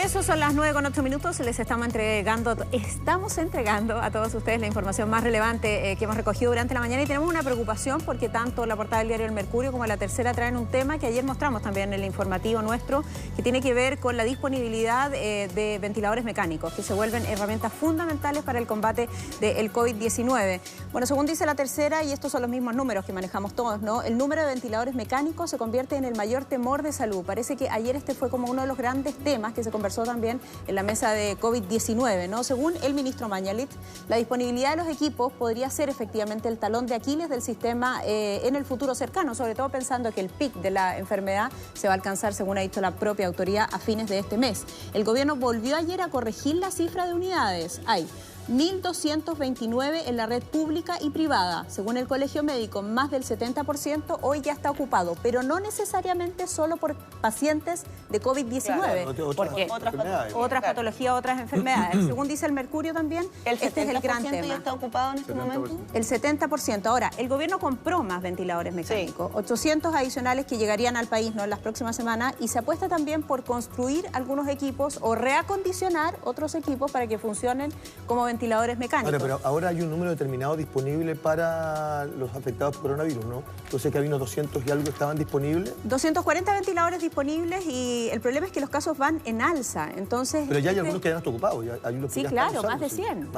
Eso son las 9:08. Les estamos entregando a todos ustedes la información más relevante que hemos recogido durante la mañana y tenemos una preocupación porque tanto la portada del diario El Mercurio como la Tercera traen un tema que ayer mostramos también en el informativo nuestro, que tiene que ver con la disponibilidad de ventiladores mecánicos, que se vuelven herramientas fundamentales para el combate del COVID-19. Bueno, según dice la Tercera, y estos son los mismos números que manejamos todos, ¿no? El número de ventiladores mecánicos se convierte en el mayor temor de salud. Parece que ayer este fue como uno de los grandes temas que se conversó también en la mesa de COVID-19, ¿no? Según el ministro Mañalit, la disponibilidad de los equipos podría ser efectivamente el talón de Aquiles del sistema en el futuro cercano, sobre todo pensando que el pic de la enfermedad se va a alcanzar, según ha dicho la propia autoridad, a fines de este mes. El gobierno volvió ayer a corregir la cifra de unidades. Hay 1.229 en la red pública y privada. Según el Colegio Médico, más del 70% hoy ya está ocupado, pero no necesariamente solo por pacientes de COVID-19, porque otras patologías, otras enfermedades. Según dice el Mercurio también, este es el gran tema. ¿Ya está ocupado en este momento? El 70%. Ahora, el gobierno compró más ventiladores mecánicos, 800 adicionales que llegarían al país, ¿no?, en las próximas semanas, y se apuesta también por construir algunos equipos o reacondicionar otros equipos para que funcionen como ventiladores mecánicos. Ahora, pero ahora hay un número determinado disponible para los afectados por coronavirus, ¿no? Entonces que había unos 200 y algo estaban disponibles. 240 ventiladores disponibles y el problema es que los casos van en alza, entonces... Pero ya hay algunos que ya no están ocupados. Sí, claro, más de 100.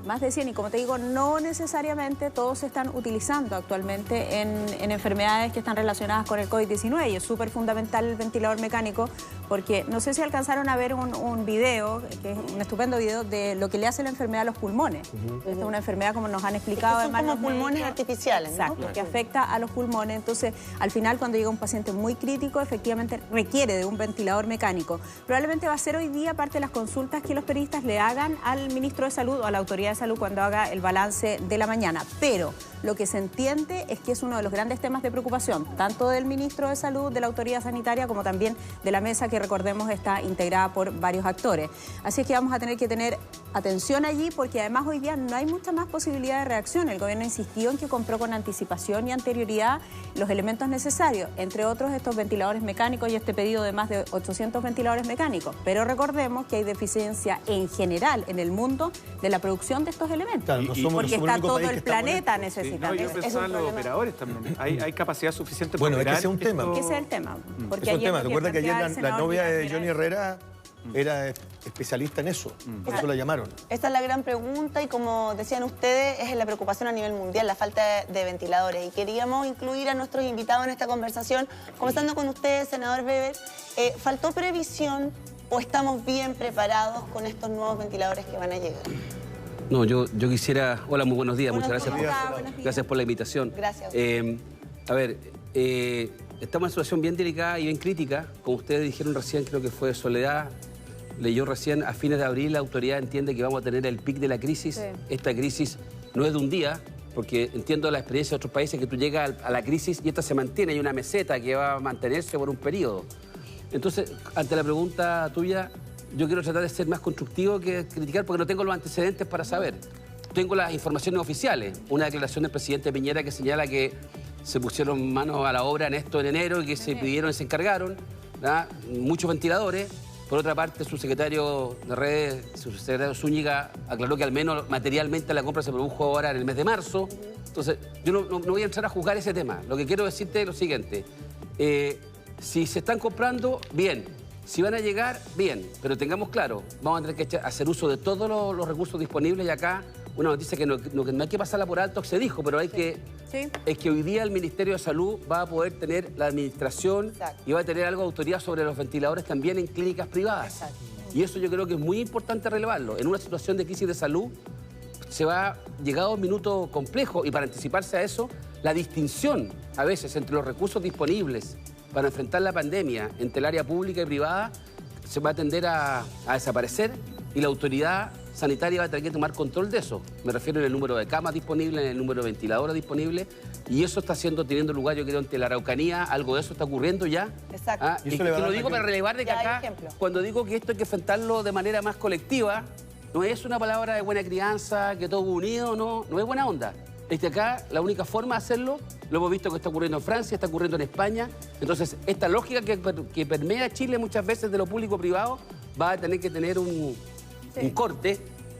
Más de 100. Y como te digo, no necesariamente todos se están utilizando actualmente en enfermedades que están relacionadas con el COVID-19 y es súper fundamental el ventilador mecánico porque no sé si alcanzaron a ver un video, que es un estupendo video de lo que le hace la enfermedad a los pulmones. Esta es una enfermedad, como nos han explicado, son como pulmones artificiales, ¿no? Exacto, que afecta a los pulmones. Entonces, al final, cuando llega un paciente muy crítico, efectivamente requiere de un ventilador mecánico. Probablemente va a ser hoy día parte de las consultas que los periodistas le hagan al ministro de Salud o a la Autoridad de Salud cuando haga el balance de la mañana. Pero lo que se entiende es que es uno de los grandes temas de preocupación, tanto del ministro de Salud, de la Autoridad Sanitaria, como también de la mesa que, recordemos, está integrada por varios actores. Así es que vamos a tener que tener atención allí porque además hoy día no hay mucha más posibilidad de reacción. El gobierno insistió en que compró con anticipación y anterioridad los elementos necesarios, entre otros estos ventiladores mecánicos y este pedido de más de 800 ventiladores mecánicos. Pero recordemos que hay deficiencia en general en el mundo de la producción de estos elementos. Claro, no somos porque está todo el planeta necesitando. Sí, no, yo pensaba en los operadores también. ¿Hay capacidad suficiente para operar? Bueno, es que ese es un tema. Ese es el tema. Porque es un tema. Recuerda que ayer la novia de Johnny Herrera era especialista en eso, por eso la llamaron. Esta es la gran pregunta y como decían ustedes, es la preocupación a nivel mundial, la falta de ventiladores. Y queríamos incluir a nuestros invitados en esta conversación, comenzando con ustedes, senador Weber. ¿Faltó previsión o estamos bien preparados con estos nuevos ventiladores que van a llegar? No, yo quisiera... Hola, muy buenos días, muchas gracias por la invitación. Gracias. A ver, estamos en una situación bien delicada y bien crítica. Como ustedes dijeron recién, creo que fue Soledad, leyó recién, a fines de abril la autoridad entiende que vamos a tener el pic de la crisis. Sí. Esta crisis no es de un día, porque entiendo la experiencia de otros países que tú llegas a la crisis y esta se mantiene, hay una meseta que va a mantenerse por un periodo. Entonces, ante la pregunta tuya, yo quiero tratar de ser más constructivo que criticar porque no tengo los antecedentes para saber. Tengo las informaciones oficiales, una declaración del presidente Piñera que señala que se pusieron manos a la obra en esto en enero y que se pidieron y se encargaron, ¿verdad?, muchos ventiladores. Por otra parte, su secretario de redes, su secretario Zúñiga, aclaró que al menos materialmente la compra se produjo ahora en el mes de marzo. Entonces, yo no voy a entrar a juzgar ese tema. Lo que quiero decirte es lo siguiente. Si se están comprando, bien. Si van a llegar, bien. Pero tengamos claro, vamos a tener que hacer uso de todos los recursos disponibles y acá una noticia que no hay que pasarla por alto, que se dijo, pero hay que... Sí. Es que hoy día el Ministerio de Salud va a poder tener la administración. Exacto. Y va a tener algo de autoridad sobre los ventiladores también en clínicas privadas. Exacto. Y eso yo creo que es muy importante relevarlo. En una situación de crisis de salud se va llegado a un minuto complejo y para anticiparse a eso, la distinción a veces entre los recursos disponibles para enfrentar la pandemia entre el área pública y privada se va a tender a desaparecer y la autoridad sanitaria va a tener que tomar control de eso. Me refiero en el número de camas disponibles, en el número de ventiladores disponibles, y eso está teniendo lugar, yo creo, ante la Araucanía, algo de eso está ocurriendo ya. Exacto. Y que lo digo para relevar de que acá, cuando digo que esto hay que enfrentarlo de manera más colectiva, no es una palabra de buena crianza, que todo unido, no es buena onda. Acá la única forma de hacerlo, lo hemos visto que está ocurriendo en Francia, está ocurriendo en España. Entonces, esta lógica que permea Chile muchas veces de lo público-privado, va a tener que tener un corte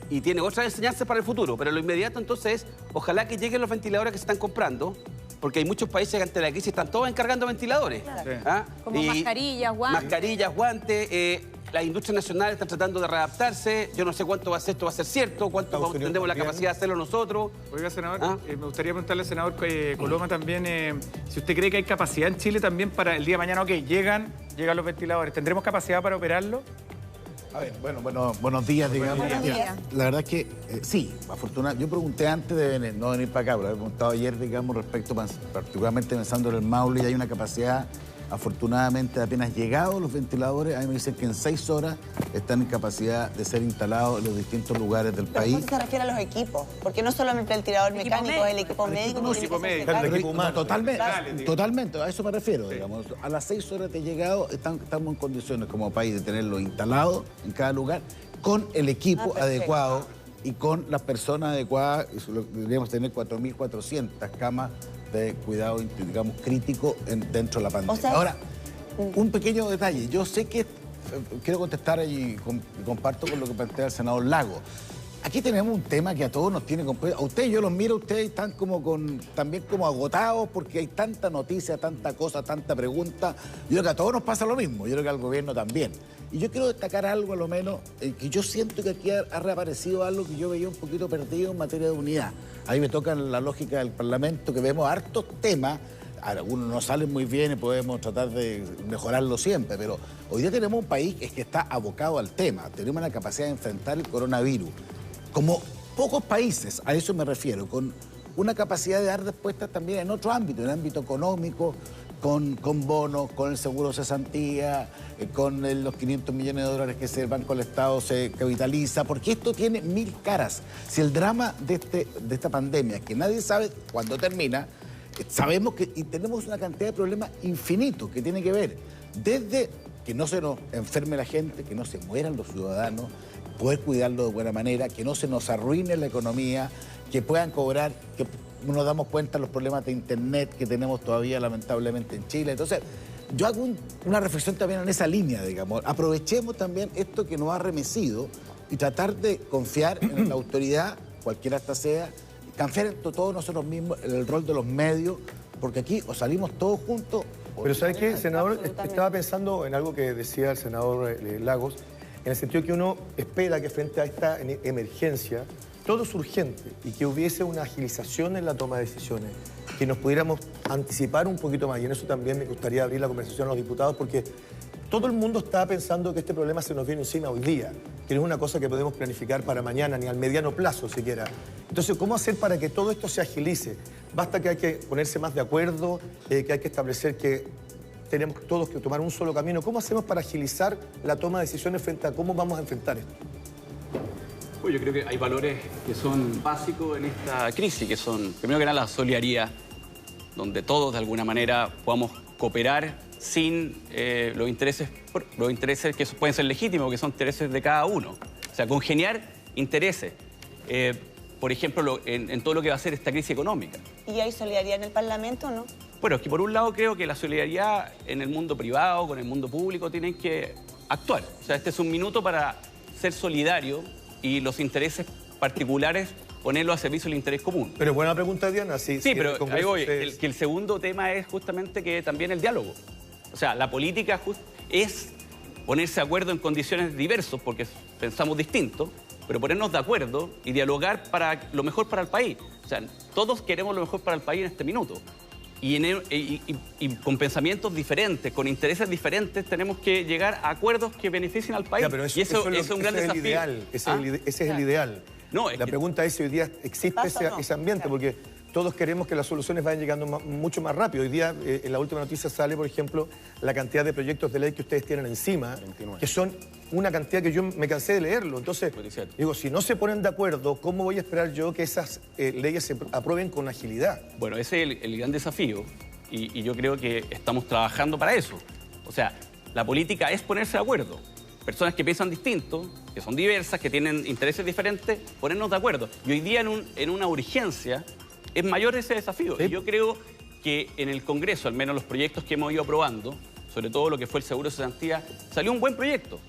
y tiene otras enseñanzas para el futuro. Pero lo inmediato entonces es, ojalá que lleguen los ventiladores que se están comprando, porque hay muchos países que ante la crisis están todos encargando ventiladores. Claro. Sí. ¿Ah? Como mascarillas, guantes. Mascarillas, guantes. Las industrias nacionales están tratando de readaptarse. Yo no sé cuánto va a ser, esto va a ser cierto, cuánto tendremos la capacidad de hacerlo nosotros. Oiga, senador, me gustaría preguntarle al senador Coloma también, si usted cree que hay capacidad en Chile también para el día de mañana, ok, llegan los ventiladores, ¿tendremos capacidad para operarlo? A ver, buenos días, digamos. Buenos días. La verdad es que sí, afortunadamente. Yo pregunté antes de no venir para acá, pero había preguntado ayer, digamos, respecto, particularmente pensando en el Maule, y hay una capacidad, afortunadamente, de apenas llegados los ventiladores, a mí me dicen que en 6 horas están en capacidad de ser instalados en los distintos lugares del país. ¿Cómo se refiere a los equipos? Porque no solamente el tirador mecánico, es el equipo médico. No, que tiene que médico. hacerse El equipo humano. Totalmente, a eso me refiero, digamos. A las 6 horas de llegado estamos en condiciones como país de tenerlo instalado en cada lugar, con el equipo adecuado y con las personas adecuadas. Deberíamos tener 4.400 camas de cuidado, digamos, crítico dentro de la pandemia. O sea, ahora, un pequeño detalle. Yo sé que quiero contestar y comparto con lo que plantea el senador Lago. Aquí tenemos un tema que a todos nos tiene completo. A ustedes, yo los miro, ustedes están también como agotados porque hay tanta noticia, tanta cosa, tanta pregunta. Yo creo que a todos nos pasa lo mismo, yo creo que al gobierno también. Y yo quiero destacar algo, a lo menos, que yo siento que aquí ha reaparecido algo que yo veía un poquito perdido en materia de unidad. Ahí me toca la lógica del Parlamento, que vemos hartos temas. Algunos no salen muy bien y podemos tratar de mejorarlo siempre, pero hoy día tenemos un país que está abocado al tema. Tenemos la capacidad de enfrentar el coronavirus. Como pocos países, a eso me refiero, con una capacidad de dar respuestas también en otro ámbito, en el ámbito económico, con bonos, con el seguro de cesantía, con los 500 millones de dólares que el Banco del Estado se capitaliza, porque esto tiene 1000 caras. Si el drama de esta pandemia, que nadie sabe cuándo termina, sabemos que y tenemos una cantidad de problemas infinitos que tiene que ver desde que no se nos enferme la gente, que no se mueran los ciudadanos, poder cuidarlo de buena manera, que no se nos arruine la economía, que puedan cobrar, que nos damos cuenta de los problemas de internet que tenemos todavía lamentablemente en Chile. Entonces, yo hago una reflexión también en esa línea, digamos. Aprovechemos también esto que nos ha remecido y tratar de confiar en la autoridad, cualquiera esta sea, confiar en todos nosotros mismos, en el rol de los medios, porque aquí o salimos todos juntos. Pero ¿sabes qué, senador? Estaba pensando en algo que decía el senador Lagos, en el sentido que uno espera que frente a esta emergencia todo es urgente y que hubiese una agilización en la toma de decisiones, que nos pudiéramos anticipar un poquito más. Y en eso también me gustaría abrir la conversación a los diputados, porque todo el mundo está pensando que este problema se nos viene encima hoy día, que no es una cosa que podemos planificar para mañana, ni al mediano plazo siquiera. Entonces, ¿cómo hacer para que todo esto se agilice? Basta que hay que ponerse más de acuerdo, que hay que establecer que tenemos todos que tomar un solo camino. ¿Cómo hacemos para agilizar la toma de decisiones frente a cómo vamos a enfrentar esto? Pues yo creo que hay valores que son básicos en esta crisis, que son, primero que nada, la solidaridad, donde todos de alguna manera podamos cooperar sin los intereses que pueden ser legítimos, que son intereses de cada uno. O sea, congeniar intereses. Por ejemplo, en todo lo que va a ser esta crisis económica. ¿Y hay solidaridad en el Parlamento o no? Bueno, es que por un lado creo que la solidaridad en el mundo privado, con el mundo público, tienen que actuar. O sea, este es un minuto para ser solidario y los intereses particulares ponerlo a servicio del interés común. Pero buena pregunta, Diana. Sí, pero ahí voy. Que el segundo tema es justamente que también el diálogo. O sea, la política es ponerse de acuerdo en condiciones diversas, porque pensamos distinto, pero ponernos de acuerdo y dialogar para lo mejor para el país. O sea, todos queremos lo mejor para el país en este minuto. Y con pensamientos diferentes, con intereses diferentes, tenemos que llegar a acuerdos que beneficien al país. Ya, pero y eso es un gran desafío. Ese es el ideal. No, la pregunta es si hoy día existe ese ambiente, porque todos queremos que las soluciones vayan llegando mucho más rápido. Hoy día, en la última noticia sale, por ejemplo, la cantidad de proyectos de ley que ustedes tienen encima, 29. Que son una cantidad que yo me cansé de leerlo. Entonces, digo, si no se ponen de acuerdo, ¿cómo voy a esperar yo que esas leyes se aprueben con agilidad? Bueno, ese es el gran desafío y yo creo que estamos trabajando para eso. O sea, la política es ponerse de acuerdo. Personas que piensan distinto, que son diversas, que tienen intereses diferentes, ponernos de acuerdo. Y hoy día en una urgencia es mayor ese desafío. Sí. Y yo creo que en el Congreso, al menos los proyectos que hemos ido aprobando, sobre todo lo que fue el seguro de cesantía, salió un buen proyecto,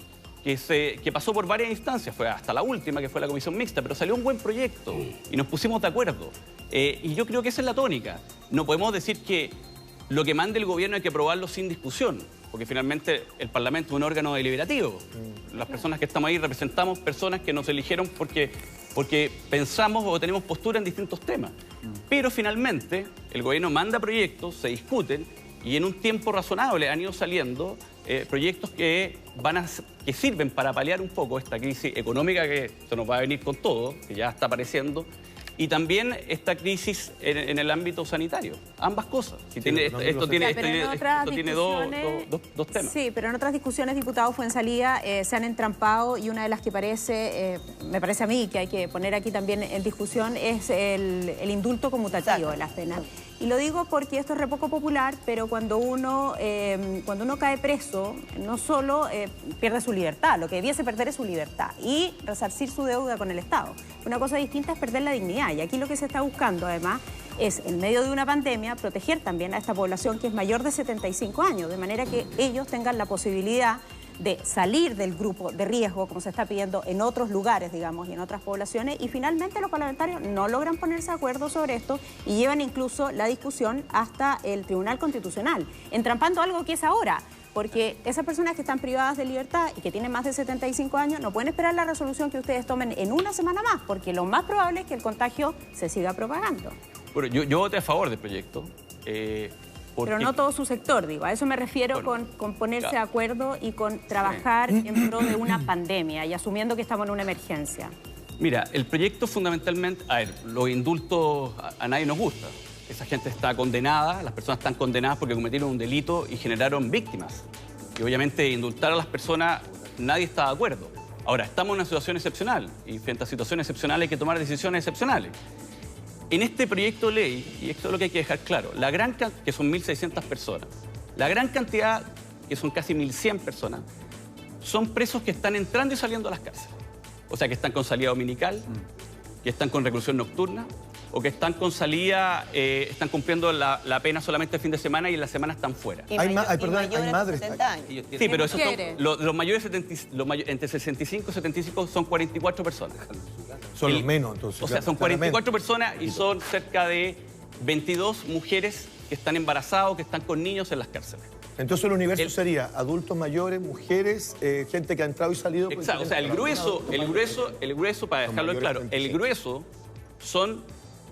que pasó por varias instancias, fue hasta la última, que fue la comisión mixta, pero salió un buen proyecto y nos pusimos de acuerdo. Y yo creo que esa es la tónica. No podemos decir que lo que mande el gobierno hay que aprobarlo sin discusión, porque finalmente el Parlamento es un órgano deliberativo. Las personas que estamos ahí representamos personas que nos eligieron porque pensamos o tenemos postura en distintos temas. Pero finalmente el gobierno manda proyectos, se discuten y en un tiempo razonable han ido saliendo proyectos que sirven para paliar un poco esta crisis económica que se nos va a venir con todo, que ya está apareciendo, y también esta crisis en el ámbito sanitario. Ambas cosas. Esto tiene dos temas. Sí, pero en otras discusiones, diputado Fuenzalía, se han entrampado y una de las que me parece a mí que hay que poner aquí también en discusión es el indulto conmutativo de las penas. Y lo digo porque esto es re poco popular, pero cuando uno cae preso, no solo pierde su libertad, lo que debiese perder es su libertad y resarcir su deuda con el Estado. Una cosa distinta es perder la dignidad y aquí lo que se está buscando además es, en medio de una pandemia, proteger también a esta población que es mayor de 75 años, de manera que ellos tengan la posibilidad de salir del grupo de riesgo, como se está pidiendo en otros lugares, digamos, y en otras poblaciones, y finalmente los parlamentarios no logran ponerse de acuerdo sobre esto y llevan incluso la discusión hasta el Tribunal Constitucional, entrampando algo que es ahora, porque esas personas que están privadas de libertad y que tienen más de 75 años no pueden esperar la resolución que ustedes tomen en una semana más, porque lo más probable es que el contagio se siga propagando. Bueno, yo voté a favor del proyecto. Pero no todo su sector, digo. A eso me refiero con ponerse de acuerdo y con trabajar en pro de una pandemia y asumiendo que estamos en una emergencia. Mira, el proyecto fundamentalmente... A ver, los indultos a nadie nos gusta. Esa gente está condenada, las personas están condenadas porque cometieron un delito y generaron víctimas. Y obviamente indultar a las personas nadie está de acuerdo. Ahora, estamos en una situación excepcional y frente a situaciones excepcionales hay que tomar decisiones excepcionales. En este proyecto de ley, y esto es lo que hay que dejar claro, que son 1.600 personas, la gran cantidad, que son casi 1.100 personas, son presos que están entrando y saliendo a las cárceles. O sea, que están con salida dominical, que están con reclusión nocturna, o que están con salida, están cumpliendo la pena solamente el fin de semana y en la semana están fuera. Hay madres. Sí, pero esos son los mayores, entre 65 y 75 son 44 personas. Son los menos, entonces. O sea, son 44 personas y son cerca de 22 mujeres que están embarazadas, que están con niños en las cárceles. Entonces el universo sería adultos mayores, mujeres, gente que ha entrado y salido. Exacto, o sea, el grueso, para dejarlo claro, el grueso son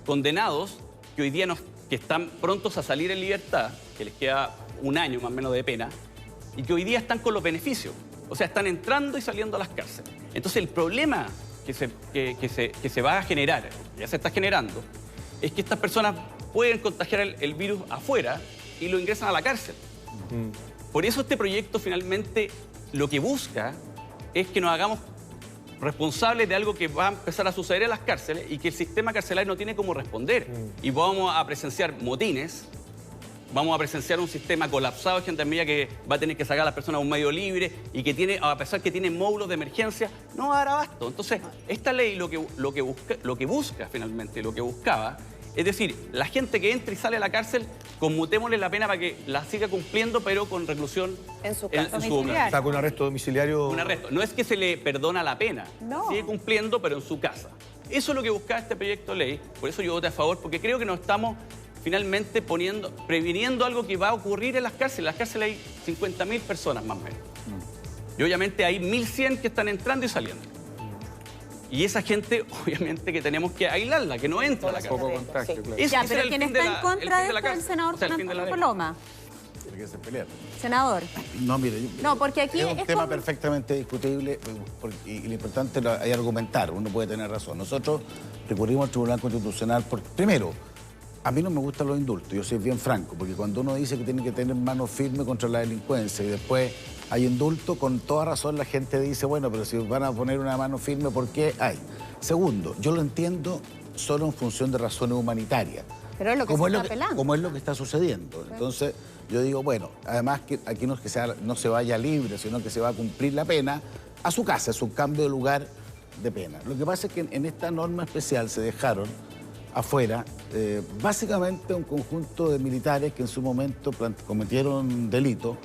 condenados que hoy día que están prontos a salir en libertad, que les queda un año más o menos de pena, y que hoy día están con los beneficios. O sea, están entrando y saliendo a las cárceles. Entonces el problema que se va a generar, ya se está generando, es que estas personas pueden contagiar el virus afuera y lo ingresan a la cárcel. Por eso este proyecto finalmente lo que busca es que nos hagamos responsables de algo que va a empezar a suceder en las cárceles y que el sistema carcelario no tiene cómo responder. Y vamos a presenciar motines, vamos a presenciar un sistema colapsado de gendarmería que va a tener que sacar a las personas a un medio libre y que tiene, a pesar que tiene módulos de emergencia, no va a dar abasto. Entonces, esta ley lo que busca finalmente, lo que buscaba, es decir, la gente que entra y sale a la cárcel, conmutémosle la pena para que la siga cumpliendo, pero con reclusión en su casa. Está con arresto domiciliario. Un arresto. No es que se le perdona la pena, sigue cumpliendo, pero en su casa. Eso es lo que buscaba este proyecto de ley, por eso yo voté a favor, porque creo que nos estamos finalmente previniendo algo que va a ocurrir en las cárceles. En las cárceles hay 50.000 personas más o menos. Y obviamente hay 1.100 que están entrando y saliendo. Y esa gente, obviamente, que tenemos que aislarla, que no entra a la cárcel. Contagio, claro. Ya, pero quien está en contra de esto es el senador Antonio Coloma. Tiene que ser pelear. Senador. No, mire, porque aquí es un tema perfectamente discutible y lo importante es argumentar. Uno puede tener razón. Nosotros recurrimos al Tribunal Constitucional primero, a mí no me gustan los indultos, yo soy bien franco, porque cuando uno dice que tiene que tener mano firme contra la delincuencia y después hay indulto, con toda razón la gente dice, bueno, pero si van a poner una mano firme, ¿por qué hay? Segundo, yo lo entiendo solo en función de razones humanitarias. Pero es lo que se está apelando. Como es lo que está sucediendo. Entonces, yo digo, bueno, además que aquí no es que no se vaya libre, sino que se va a cumplir la pena a su casa, es un cambio de lugar de pena. Lo que pasa es que en esta norma especial se dejaron afuera, básicamente un conjunto de militares que en su momento cometieron delito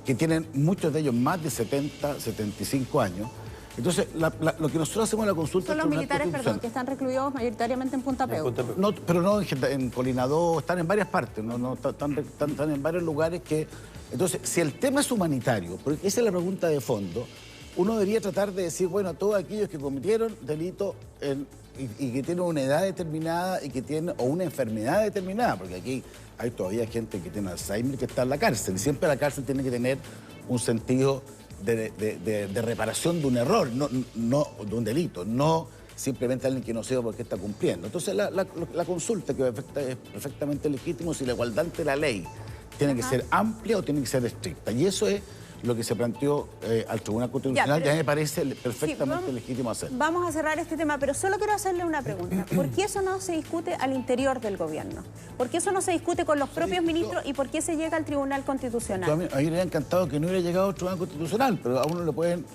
que tienen muchos de ellos más de 70, 75 años. Entonces, lo que nosotros hacemos en la consulta... Son los militares, perdón, que están recluidos mayoritariamente en Punta Peu. No, pero no en Colinadó, están en varias partes, están en varios lugares que... Entonces, si el tema es humanitario, porque esa es la pregunta de fondo, uno debería tratar de decir, bueno, a todos aquellos que cometieron delitos y que tienen una edad determinada y que tienen, o una enfermedad determinada, porque aquí hay todavía gente que tiene Alzheimer que está en la cárcel, y siempre la cárcel tiene que tener un sentido de reparación de un error, no de un delito, no simplemente alguien que no sepa por qué está cumpliendo. Entonces la consulta, que es perfectamente legítimo, si la igualdad ante la ley tiene que ser amplia o tiene que ser estricta. Y eso es lo que se planteó al Tribunal Constitucional, ya me parece perfectamente legítimo hacer. Vamos a cerrar este tema, pero solo quiero hacerle una pregunta. ¿Por qué eso no se discute al interior del gobierno? ¿Por qué eso no se discute con los propios ministros y por qué se llega al Tribunal Constitucional? A mí me hubiera encantado que no hubiera llegado al Tribunal Constitucional, pero a uno le pueden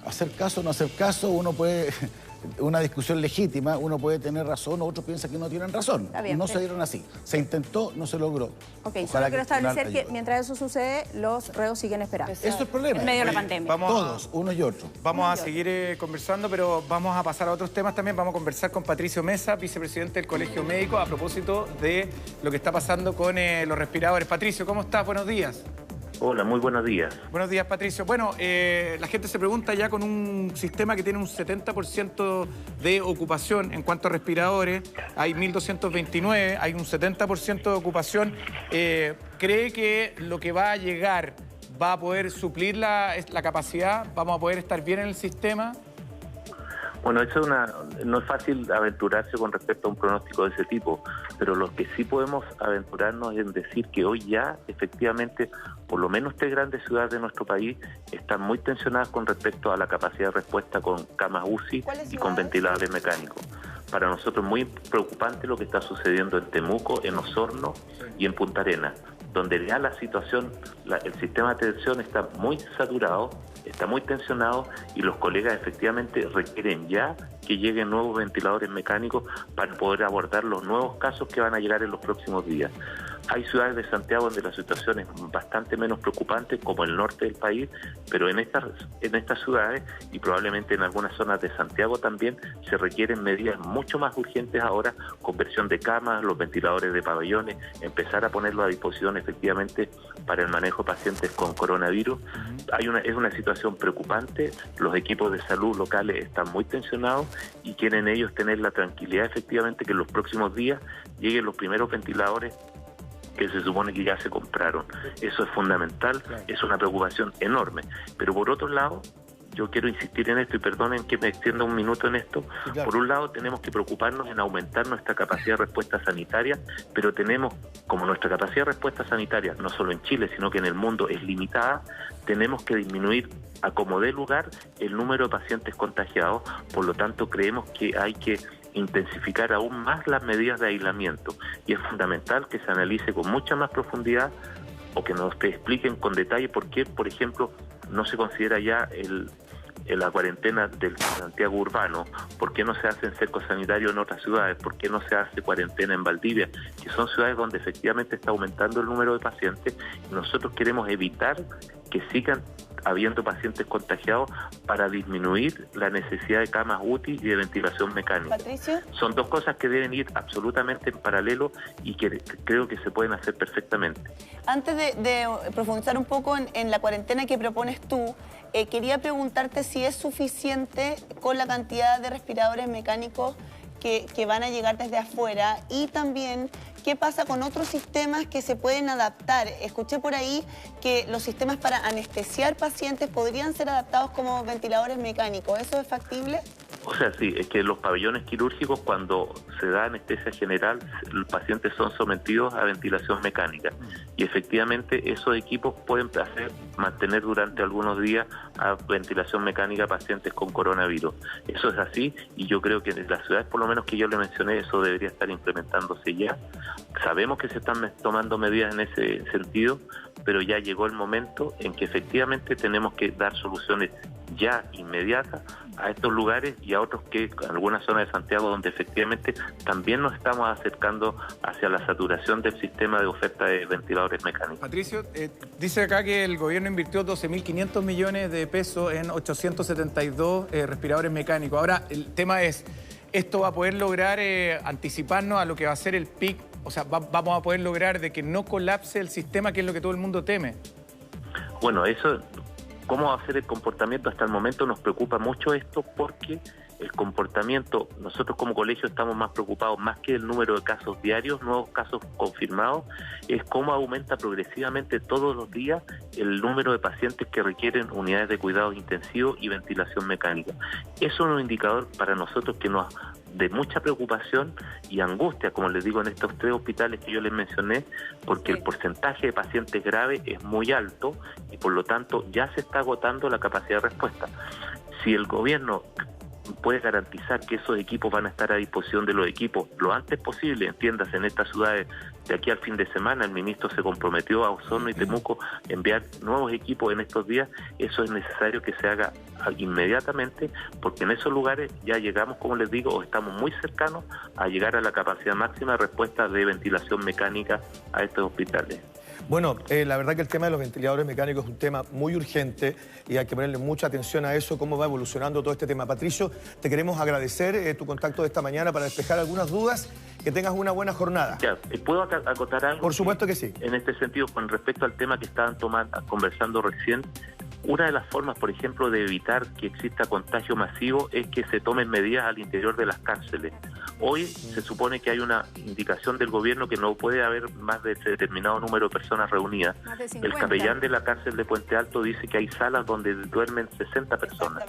hacer caso o no hacer caso, uno puede... Una discusión legítima, uno puede tener razón, otros piensan que no tienen razón. Bien, no se dieron así. Se intentó, no se logró. Ok, solo quiero establecer que mientras eso sucede, los reos siguen esperando. Eso es el problema. En medio de la pandemia. Todos, unos y otros. Vamos a seguir conversando, pero vamos a pasar a otros temas también. Vamos a conversar con Patricio Mesa, vicepresidente del Colegio Médico, a propósito de lo que está pasando con los respiradores. Patricio, ¿cómo estás? Buenos días. Hola, muy buenos días. Buenos días, Patricio. Bueno, la gente se pregunta ya con un sistema que tiene un 70% de ocupación en cuanto a respiradores, hay 1.229, hay un 70% de ocupación. ¿Cree que lo que va a llegar va a poder suplir la capacidad? ¿Vamos a poder estar bien en el sistema? Bueno, no es fácil aventurarse con respecto a un pronóstico de ese tipo, pero lo que sí podemos aventurarnos es en decir que hoy ya, efectivamente, por lo menos 3 grandes ciudades de nuestro país están muy tensionadas con respecto a la capacidad de respuesta con camas UCI y con ventiladores mecánicos. Para nosotros es muy preocupante lo que está sucediendo en Temuco, en Osorno y en Punta Arenas, donde ya la situación, el sistema de atención está muy saturado, está muy tensionado y los colegas efectivamente requieren ya que lleguen nuevos ventiladores mecánicos para poder abordar los nuevos casos que van a llegar en los próximos días. Hay ciudades de Santiago donde la situación es bastante menos preocupante, como el norte del país, pero en estas ciudades y probablemente en algunas zonas de Santiago también se requieren medidas mucho más urgentes ahora, conversión de camas, los ventiladores de pabellones, empezar a ponerlo a disposición efectivamente para el manejo de pacientes con coronavirus. Es una situación preocupante, los equipos de salud locales están muy tensionados y quieren ellos tener la tranquilidad efectivamente que en los próximos días lleguen los primeros ventiladores que se supone que ya se compraron. Eso es fundamental, es una preocupación enorme. Pero por otro lado, yo quiero insistir en esto y perdonen que me extienda un minuto en esto. Sí, claro. Por un lado tenemos que preocuparnos en aumentar nuestra capacidad de respuesta sanitaria, pero tenemos, como nuestra capacidad de respuesta sanitaria, no solo en Chile, sino que en el mundo es limitada, tenemos que disminuir a como dé lugar el número de pacientes contagiados. Por lo tanto, creemos que hay que intensificar aún más las medidas de aislamiento y es fundamental que se analice con mucha más profundidad o que nos expliquen con detalle por qué, por ejemplo, no se considera ya la cuarentena del Santiago urbano, por qué no se hace en cerco sanitario en otras ciudades, por qué no se hace cuarentena en Valdivia, que son ciudades donde efectivamente está aumentando el número de pacientes y nosotros queremos evitar que sigan habiendo pacientes contagiados para disminuir la necesidad de camas UTI y de ventilación mecánica. Patricio. Son dos cosas que deben ir absolutamente en paralelo y que creo que se pueden hacer perfectamente. Antes de profundizar un poco en la cuarentena que propones tú, quería preguntarte si es suficiente con la cantidad de respiradores mecánicos que van a llegar desde afuera y también qué pasa con otros sistemas que se pueden adaptar. Escuché por ahí que los sistemas para anestesiar pacientes podrían ser adaptados como ventiladores mecánicos. ¿Eso es factible? O sea, sí, es que los pabellones quirúrgicos, cuando se da anestesia general, los pacientes son sometidos a ventilación mecánica. Y efectivamente esos equipos pueden mantener durante algunos días a ventilación mecánica a pacientes con coronavirus. Eso es así y yo creo que en las ciudades, por lo menos que yo le mencioné, eso debería estar implementándose ya. Sabemos que se están tomando medidas en ese sentido, pero ya llegó el momento en que efectivamente tenemos que dar soluciones ya inmediata a estos lugares y a otros que, en algunas zonas de Santiago, donde efectivamente también nos estamos acercando hacia la saturación del sistema de oferta de ventiladores mecánicos. Patricio, dice acá que el gobierno invirtió 12.500 millones de pesos en 872 respiradores mecánicos. Ahora, el tema es, ¿esto va a poder lograr anticiparnos a lo que va a ser el pic? O sea, ¿vamos a poder lograr de que no colapse el sistema, que es lo que todo el mundo teme? Bueno, eso, ¿cómo va a ser el comportamiento? Hasta el momento nos preocupa mucho esto porque el comportamiento, nosotros como colegio estamos más preocupados, más que el número de casos diarios, nuevos casos confirmados, es cómo aumenta progresivamente todos los días el número de pacientes que requieren unidades de cuidados intensivos y ventilación mecánica. Eso es un indicador para nosotros que nos de mucha preocupación y angustia, como les digo, en estos 3 hospitales que yo les mencioné, porque el porcentaje de pacientes graves es muy alto y por lo tanto ya se está agotando la capacidad de respuesta. Si el gobierno puede garantizar que esos equipos van a estar a disposición de los equipos lo antes posible, entiéndase, en estas ciudades de aquí al fin de semana, el ministro se comprometió a Osorno y Temuco a enviar nuevos equipos en estos días, eso es necesario que se haga inmediatamente, porque en esos lugares ya llegamos, como les digo, o estamos muy cercanos a llegar a la capacidad máxima de respuesta de ventilación mecánica a estos hospitales. Bueno, la verdad que el tema de los ventiladores mecánicos es un tema muy urgente y hay que ponerle mucha atención a eso, cómo va evolucionando todo este tema. Patricio, te queremos agradecer tu contacto de esta mañana para despejar algunas dudas. Que tengas una buena jornada. Ya, ¿puedo acotar algo? Por supuesto que sí. En este sentido, con respecto al tema que estaban conversando recién, una de las formas, por ejemplo, de evitar que exista contagio masivo es que se tomen medidas al interior de las cárceles. Hoy se supone que hay una indicación del gobierno que no puede haber más de determinado número de personas reunidas. El capellán de la cárcel de Puente Alto dice que hay salas donde duermen 60 personas.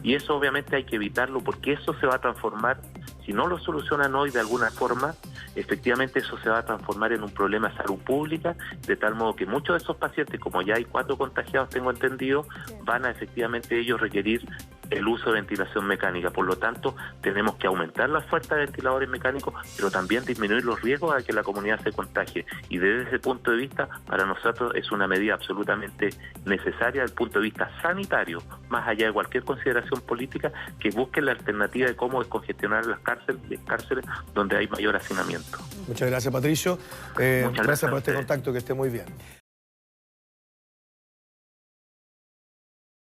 Y eso obviamente hay que evitarlo porque eso se va a transformar, si no lo solucionan hoy de alguna forma, efectivamente eso se va a transformar en un problema de salud pública, de tal modo que muchos de esos pacientes, como ya hay 4 contagiados, tengo entendido, van a efectivamente ellos requerir el uso de ventilación mecánica. Por lo tanto, tenemos que aumentar la oferta de ventiladores mecánicos, pero también disminuir los riesgos a que la comunidad se contagie. Y desde ese punto de vista, para nosotros es una medida absolutamente necesaria desde el punto de vista sanitario, más allá de cualquier consideración política, que busque la alternativa de cómo descongestionar las cárceles donde hay mayor hacinamiento. Muchas gracias, Patricio. Muchas gracias por este a ustedes. contacto, que esté muy bien.